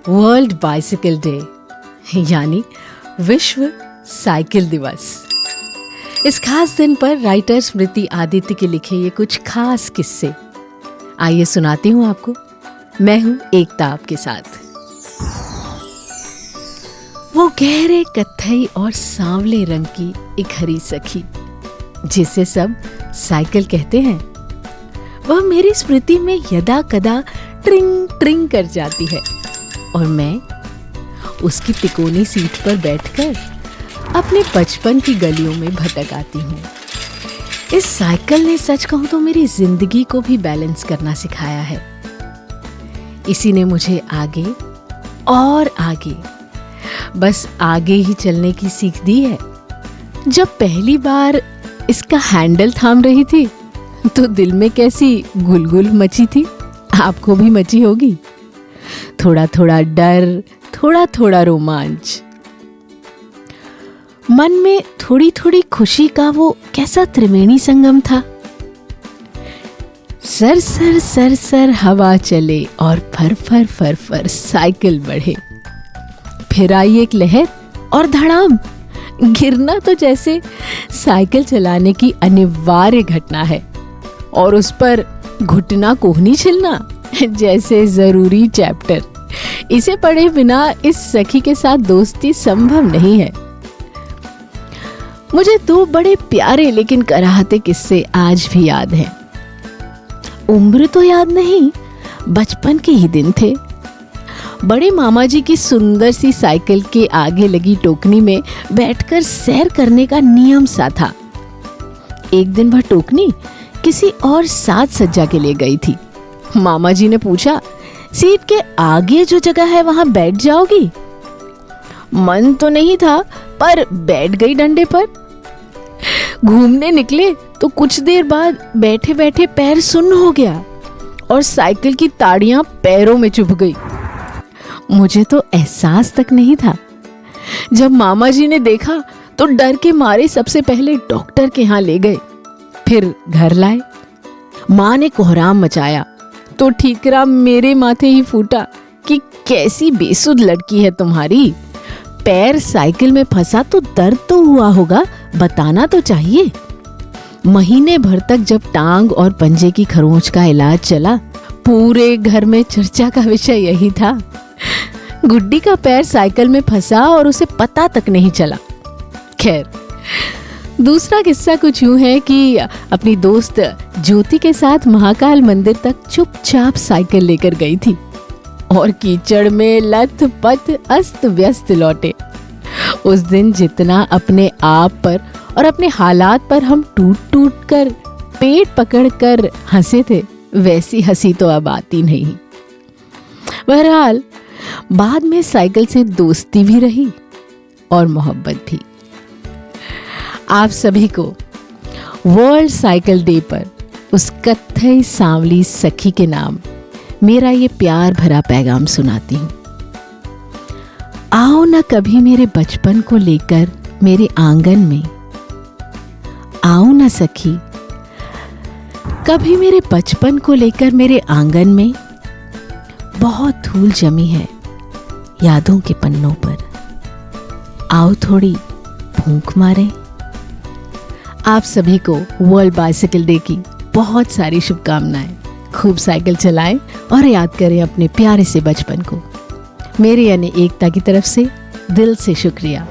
World bicycle day यानी विश्व cycle दिवस। इस खास दिन पर राइटर स्मृति आदित्य के लिखे ये कुछ खास किस्से आइए सुनाती हूँ आपको। मैं हूँ एकता आपके साथ। वो गहरे कत्थई और सांवले रंग की एक हरी सखी जिसे सब साइकिल कहते हैं, वह मेरी स्मृति में यदा कदा ट्रिंग ट्रिंग कर जाती है और मैं उसकी तिकोनी सीट पर बैठकर अपने बचपन की गलियों में भटक आती हूँ। इस साइकिल ने सच कहूँ तो मेरी जिंदगी को भी बैलेंस करना सिखाया है। इसी ने मुझे आगे और आगे, बस आगे ही चलने की सीख दी है। जब पहली बार इसका हैंडल थाम रही थी तो दिल में कैसी गुलगुल मची थी, आपको भी मची होगी। थोड़ा थोड़ा डर, थोड़ा थोड़ा रोमांच, मन में थोड़ी थोड़ी खुशी का वो कैसा त्रिवेणी संगम था। सर सर सर सर हवा चले और फर फर फर फर साइकिल बढ़े। फिर आई एक लहर और धड़ाम। गिरना तो जैसे साइकिल चलाने की अनिवार्य घटना है और उस पर घुटना कोहनी छिलना जैसे जरूरी चैप्टर। इसे पढ़े बिना इस सखी के साथ दोस्ती संभव नहीं है। मुझे दो बड़े प्यारे लेकिन कराहते किस्से आज भी याद हैं। उम्र तो याद नहीं, बचपन के ही दिन थे। बड़े मामा जी की सुंदर सी साइकिल के आगे लगी टोकनी में बैठकर सैर करने का नियम सा था। एक दिन वह टोकनी किसी और साज सज्जा के लिए गई थी। मामा जी ने पूछा, सीट के आगे जो जगह है वहां बैठ जाओगी? मन तो नहीं था पर बैठ गई डंडे पर। घूमने निकले तो कुछ देर बाद बैठे बैठे पैर सुन्न हो गया और साइकिल की ताड़ियां पैरों में चुभ गई। मुझे तो एहसास तक नहीं था। जब मामा जी ने देखा तो डर के मारे सबसे पहले डॉक्टर के यहाँ ले गए, फिर घर लाए। माँ ने कोहराम मचाया तो ठीकरा मेरे माथे ही फूटा कि कैसी बेसुध लड़की है तुम्हारी। पैर साइकिल में फंसा तो दर्द तो हुआ होगा, बताना तो चाहिए। महीने भर तक जब टांग और पंजे की खरोंच का इलाज चला, पूरे घर में चर्चा का विषय यही था। गुड्डी का पैर साइकिल में फंसा और उसे पता तक नहीं चला। खैर, दूसरा किस्सा कुछ यूं है कि अपनी दोस्त ज्योति के साथ महाकाल मंदिर तक चुपचाप साइकिल लेकर गई थी और कीचड़ में लथ पथ अस्त व्यस्त लौटे। उस दिन जितना अपने आप पर और अपने हालात पर हम टूट टूट कर पेट पकड़ कर हंसे थे, वैसी हंसी तो अब आती नहीं। बहरहाल बाद में साइकिल से दोस्ती भी रही और मोहब्बत भी। आप सभी को वर्ल्ड साइकिल डे पर उस कत्थई सांवली सखी के नाम मेरा ये प्यार भरा पैगाम सुनाती हूँ। आओ ना कभी मेरे बचपन को लेकर मेरे आंगन में, आओ ना सखी कभी मेरे बचपन को लेकर मेरे आंगन में। बहुत धूल जमी है यादों के पन्नों पर, आओ थोड़ी फूंक मारे। आप सभी को वर्ल्ड बाइसिकल डे की बहुत सारी शुभकामनाएं। खूब साइकिल चलाएं और याद करें अपने प्यारे से बचपन को। मेरे यानी एकता की तरफ से दिल से शुक्रिया।